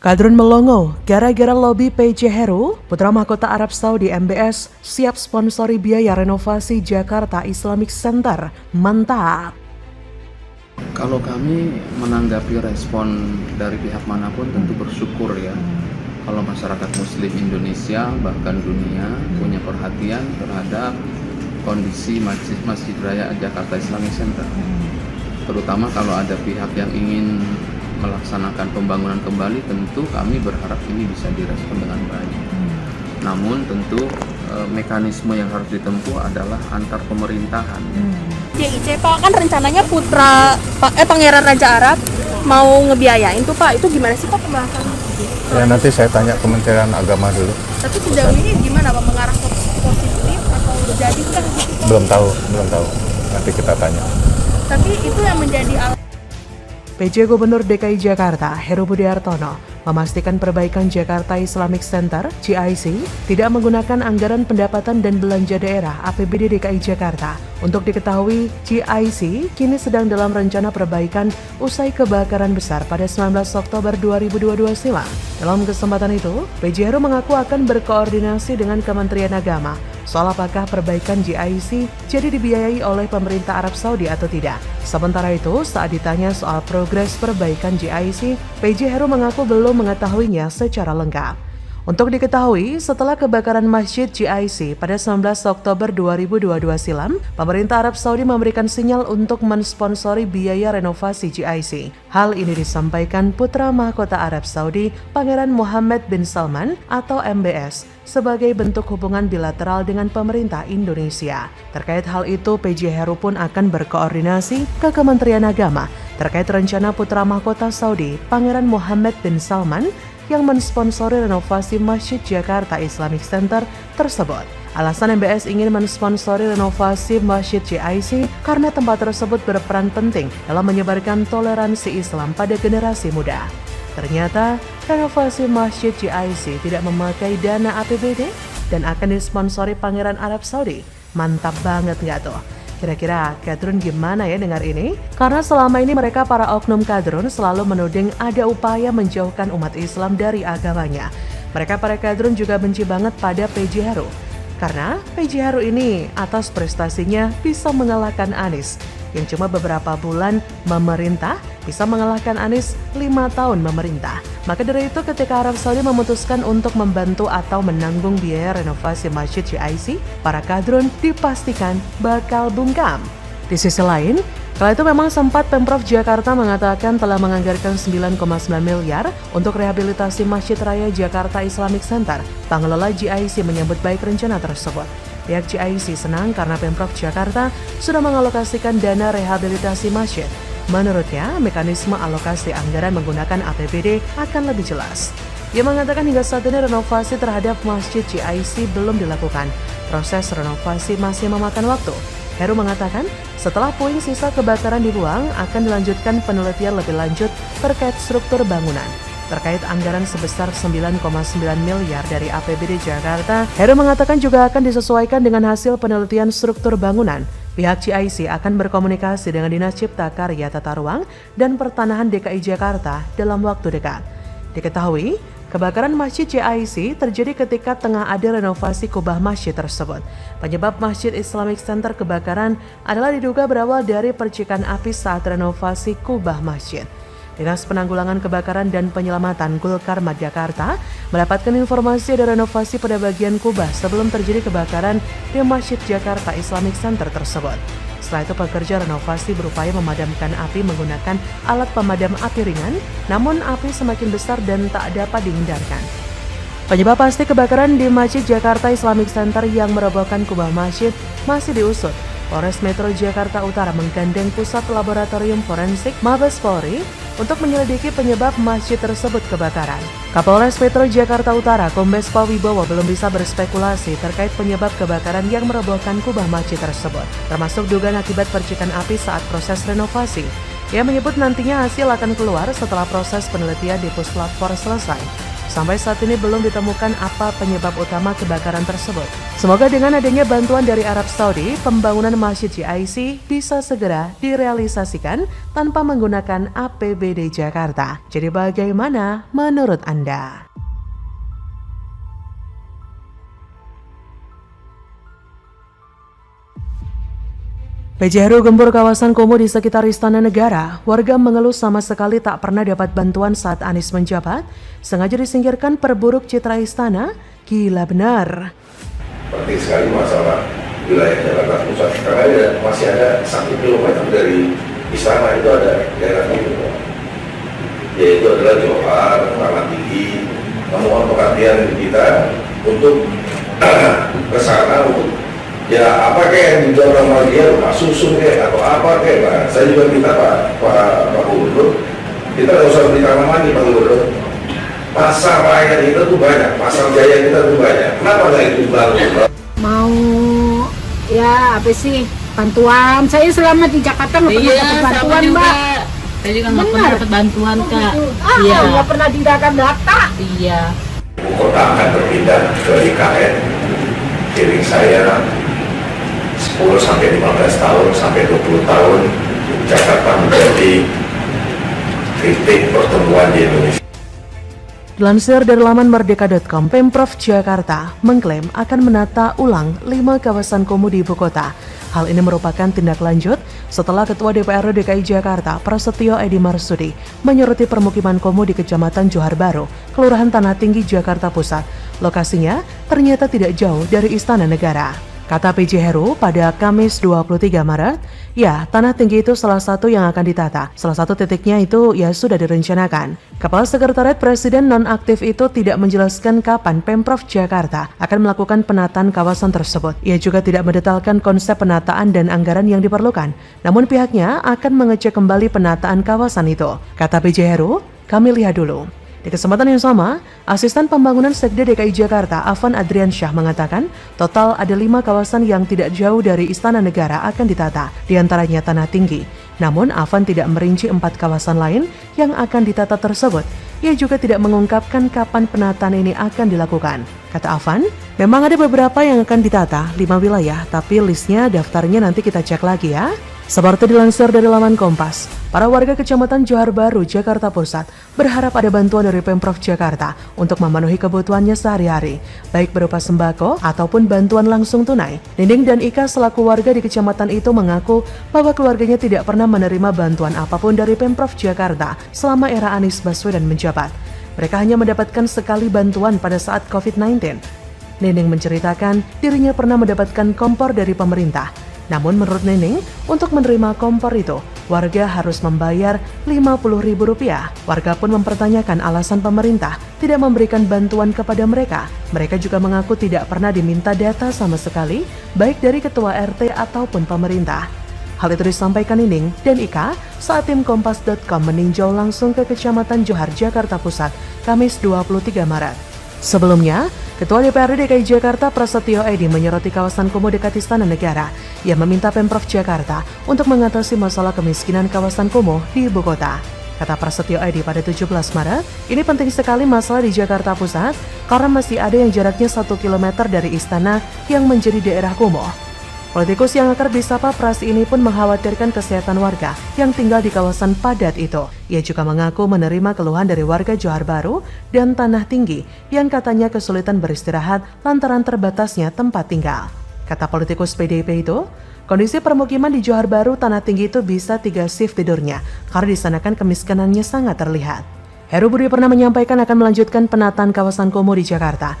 Kadrun melongo, gara-gara lobi PJ Heru, putra mahkota Arab Saudi MBS siap sponsori biaya renovasi Jakarta Islamic Center. Mantap! Kalau kami menanggapi respon dari pihak manapun tentu bersyukur ya. Kalau masyarakat muslim Indonesia bahkan dunia punya perhatian terhadap kondisi Masjid Raya Jakarta Islamic Center. Terutama kalau ada pihak yang ingin melaksanakan pembangunan kembali, tentu kami berharap ini bisa direspon dengan baik. Namun tentu mekanisme yang harus ditempuh adalah antar pemerintahan. JIC Pak, kan rencananya putra Pangeran Raja Arab mau ngebiayain tuh Pak, itu gimana sih Pak pembahasannya? Ya nanti saya tanya Kementerian Agama dulu. Tapi sejauh ini gimana Pak, mengarah ke positif atau jadi kan? Belum tahu. Nanti kita tanya. Tapi itu yang menjadi PJ Gubernur DKI Jakarta Heru Budi Hartono memastikan perbaikan Jakarta Islamic Center (JIC) tidak menggunakan anggaran pendapatan dan belanja daerah APBD DKI Jakarta. Untuk diketahui, JIC kini sedang dalam rencana perbaikan usai kebakaran besar pada 19 Oktober 2022 silam. Dalam kesempatan itu, PJ Heru mengaku akan berkoordinasi dengan Kementerian Agama soal apakah perbaikan JIC jadi dibiayai oleh pemerintah Arab Saudi atau tidak. Sementara itu, saat ditanya soal progres perbaikan JIC, PJ Heru mengaku belum mengetahuinya secara lengkap. Untuk diketahui, setelah kebakaran Masjid JIC pada 19 Oktober 2022 silam, pemerintah Arab Saudi memberikan sinyal untuk mensponsori biaya renovasi JIC. Hal ini disampaikan putra mahkota Arab Saudi, Pangeran Mohammed bin Salman atau MBS, sebagai bentuk hubungan bilateral dengan pemerintah Indonesia. Terkait hal itu, PJ Heru pun akan berkoordinasi ke Kementerian Agama terkait rencana putra mahkota Saudi, Pangeran Mohammed bin Salman, yang mensponsori renovasi Masjid Jakarta Islamic Center tersebut. Alasan MBS ingin mensponsori renovasi Masjid JIC karena tempat tersebut berperan penting dalam menyebarkan toleransi Islam pada generasi muda. Ternyata, renovasi Masjid JIC tidak memakai dana APBD dan akan disponsori Pangeran Arab Saudi. Mantap banget nggak tuh? Kira-kira Kadrun gimana ya dengar ini? Karena selama ini mereka para oknum Kadrun selalu menuding ada upaya menjauhkan umat Islam dari agamanya. Mereka para Kadrun juga benci banget pada PJ Heru. Karena PJ Heru ini atas prestasinya bisa mengalahkan Anies yang cuma beberapa bulan memerintah bisa mengalahkan Anies 5 tahun memerintah. Maka dari itu ketika Arab Saudi memutuskan untuk membantu atau menanggung biaya renovasi Masjid JIC, para kadrun dipastikan bakal bungkam. Di sisi lain, kala itu memang sempat Pemprov Jakarta mengatakan telah menganggarkan 9,9 miliar untuk rehabilitasi Masjid Raya Jakarta Islamic Center. Pengelola JIC menyambut baik rencana tersebut. Pihak JIC senang karena Pemprov Jakarta sudah mengalokasikan dana rehabilitasi masjid. Menurutnya, mekanisme alokasi anggaran menggunakan APBD akan lebih jelas. Ia mengatakan hingga saat ini renovasi terhadap Masjid JIC belum dilakukan. Proses renovasi masih memakan waktu. Heru mengatakan, setelah puing sisa kebakaran dibuang, akan dilanjutkan penelitian lebih lanjut terkait struktur bangunan. Terkait anggaran sebesar 9,9 miliar dari APBD Jakarta, Heru mengatakan juga akan disesuaikan dengan hasil penelitian struktur bangunan. Pihak JIC akan berkomunikasi dengan Dinas Cipta Karya Tata Ruang dan Pertanahan DKI Jakarta dalam waktu dekat. Diketahui, kebakaran Masjid JIC terjadi ketika tengah ada renovasi kubah masjid tersebut. Penyebab Masjid Islamic Center kebakaran adalah diduga berawal dari percikan api saat renovasi kubah masjid. Dinas Penanggulangan Kebakaran dan Penyelamatan Gulkarmat Jakarta mendapatkan informasi ada renovasi pada bagian kubah sebelum terjadi kebakaran di Masjid Jakarta Islamic Center tersebut. Setelah itu pekerja renovasi berupaya memadamkan api menggunakan alat pemadam api ringan, namun api semakin besar dan tak dapat dihindarkan. Penyebab pasti kebakaran di Masjid Jakarta Islamic Center yang merobohkan kubah masjid masih diusut. Polres Metro Jakarta Utara menggandeng Pusat Laboratorium Forensik Mabes Polri untuk menyelidiki penyebab masjid tersebut kebakaran. Kapolres Metro Jakarta Utara Kombes Pol Wibowo belum bisa berspekulasi terkait penyebab kebakaran yang merobohkan kubah masjid tersebut, termasuk dugaan akibat percikan api saat proses renovasi. Ia menyebut nantinya hasil akan keluar setelah proses penelitian di Puslap 4 selesai. Sampai saat ini belum ditemukan apa penyebab utama kebakaran tersebut. Semoga dengan adanya bantuan dari Arab Saudi, pembangunan Masjid GIC bisa segera direalisasikan tanpa menggunakan APBD Jakarta. Jadi bagaimana menurut Anda? PJ Heru gempur kawasan kumuh di sekitar Istana Negara. Warga mengeluh sama sekali tak pernah dapat bantuan saat Anies menjabat. Sengaja disingkirkan perburuk citra istana. Gila benar. Penting sekali masalah wilayah Jakarta Pusat karena masih ada 1 kilometer dari istana itu ada daerah itu, yaitu adalah Johar, Tanah Tinggi. Memohon perhatian kita untuk ke sana untuk ya apa kayak yang dijual sama dia, rumah susun kayak atau apa kayak. Nah, saya juga minta Pak Gubernur, kita nggak usah beli tanaman nih Pak Gubernur. Pasar rakyat kita tuh banyak, pasar jaya kita tuh banyak. Kenapa nggak itu baru? Mau ya apa sih bantuan? Saya selama di Jakarta nggak pernah dapat bantuan, Mbak. Saya juga nggak pernah dapat bantuan, Kak. Iya. Nggak pernah didakan data. Iya. Ibu kota akan berpindah ke IKN. Kiri saya 10-15 tahun sampai 20 tahun Jakarta menjadi titik pertemuan di Indonesia. Dilansir dari laman merdeka.com, Pemprov Jakarta mengklaim akan menata ulang 5 kawasan kumuh di ibu kota. Hal ini merupakan tindak lanjut setelah Ketua DPRD DKI Jakarta Prasetyo Edy Marsudi menyoroti permukiman kumuh di Kecamatan Johar Baru, Kelurahan Tanah Tinggi, Jakarta Pusat. Lokasinya ternyata tidak jauh dari Istana Negara. Kata PJ Heru pada Kamis 23 Maret, ya Tanah Tinggi itu salah satu yang akan ditata. Salah satu titiknya itu ya sudah direncanakan. Kepala Sekretariat Presiden nonaktif itu tidak menjelaskan kapan Pemprov Jakarta akan melakukan penataan kawasan tersebut. Ia juga tidak mendetailkan konsep penataan dan anggaran yang diperlukan. Namun pihaknya akan mengecek kembali penataan kawasan itu. Kata PJ Heru, kami lihat dulu. Di kesempatan yang sama, Asisten Pembangunan Sekda DKI Jakarta Afan Adriansyah mengatakan total ada 5 kawasan yang tidak jauh dari Istana Negara akan ditata, diantaranya Tanah Tinggi. Namun Afan tidak merinci 4 kawasan lain yang akan ditata tersebut. Ia juga tidak mengungkapkan kapan penataan ini akan dilakukan. Kata Afan, memang ada beberapa yang akan ditata, 5 wilayah, tapi listnya daftarnya nanti kita cek lagi ya. Seperti dilansir dari laman Kompas, para warga Kecamatan Johar Baru, Jakarta Pusat berharap ada bantuan dari Pemprov Jakarta untuk memenuhi kebutuhannya sehari-hari, baik berupa sembako ataupun bantuan langsung tunai. Ninding dan Ika selaku warga di kecamatan itu mengaku bahwa keluarganya tidak pernah menerima bantuan apapun dari Pemprov Jakarta selama era Anies Baswedan menjabat. Mereka hanya mendapatkan sekali bantuan pada saat COVID-19. Ninding menceritakan dirinya pernah mendapatkan kompor dari pemerintah. Namun menurut Neneng, untuk menerima kompor itu, warga harus membayar Rp50.000. Warga pun mempertanyakan alasan pemerintah tidak memberikan bantuan kepada mereka. Mereka juga mengaku tidak pernah diminta data sama sekali, baik dari ketua RT ataupun pemerintah. Hal itu disampaikan Nining dan Ika saat tim Kompas.com meninjau langsung ke Kecamatan Johar, Jakarta Pusat, Kamis 23 Maret. Sebelumnya, Ketua DPRD DKI Jakarta Prasetyo Edy menyoroti kawasan kumuh dekat Istana Negara. Ia meminta Pemprov Jakarta untuk mengatasi masalah kemiskinan kawasan kumuh di ibu kota. Kata Prasetyo Edy pada 17 Maret, ini penting sekali masalah di Jakarta Pusat karena masih ada yang jaraknya 1 km dari istana yang menjadi daerah kumuh. Politikus yang akrab disapa Pras ini pun mengkhawatirkan kesehatan warga yang tinggal di kawasan padat itu. Ia juga mengaku menerima keluhan dari warga Johar Baru dan Tanah Tinggi yang katanya kesulitan beristirahat lantaran terbatasnya tempat tinggal. Kata politikus PDIP itu, kondisi permukiman di Johar Baru Tanah Tinggi itu bisa 3 shift tidurnya karena di sana kan kemiskinannya sangat terlihat. Heru Budi pernah menyampaikan akan melanjutkan penataan kawasan kumuh di Jakarta.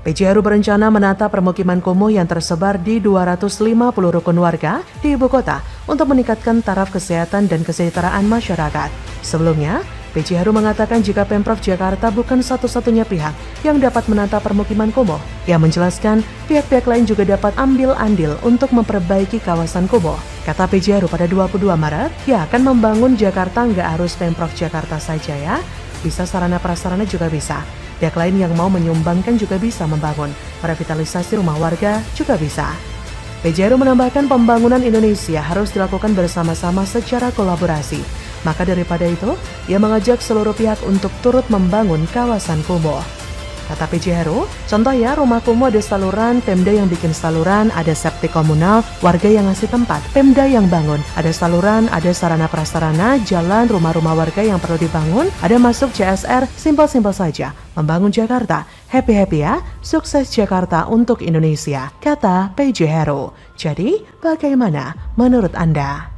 PJ Heru berencana menata permukiman kumuh yang tersebar di 250 rukun warga di ibu kota untuk meningkatkan taraf kesehatan dan kesejahteraan masyarakat. Sebelumnya, PJ Heru mengatakan jika Pemprov Jakarta bukan satu-satunya pihak yang dapat menata permukiman kumuh. Ia menjelaskan pihak-pihak lain juga dapat ambil andil untuk memperbaiki kawasan kumuh. Kata PJ Heru pada 22 Maret, ya akan membangun Jakarta nggak harus Pemprov Jakarta saja ya, bisa sarana prasarana juga bisa. Pihak lain yang mau menyumbangkan juga bisa membangun, merevitalisasi rumah warga juga bisa. PJ Heru menambahkan pembangunan Indonesia harus dilakukan bersama-sama secara kolaborasi. Maka daripada itu, ia mengajak seluruh pihak untuk turut membangun kawasan kumuh. Kata PJ Heru, contoh ya, rumah kumuh ada saluran, Pemda yang bikin saluran, ada septic komunal, warga yang ngasih tempat, Pemda yang bangun, ada saluran, ada sarana prasarana, jalan, rumah-rumah warga yang perlu dibangun, ada masuk CSR, simpel-simpel saja. Membangun Jakarta, happy-happy ya, sukses Jakarta untuk Indonesia, kata PJ Heru. Jadi, bagaimana menurut Anda?